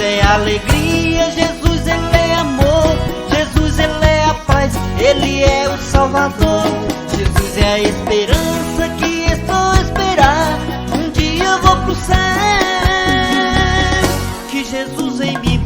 é alegria, Jesus ele é amor, Jesus ele é a paz, ele é o Salvador. Jesus é a esperança que estou a esperar, um dia eu vou pro céu, que Jesus em mim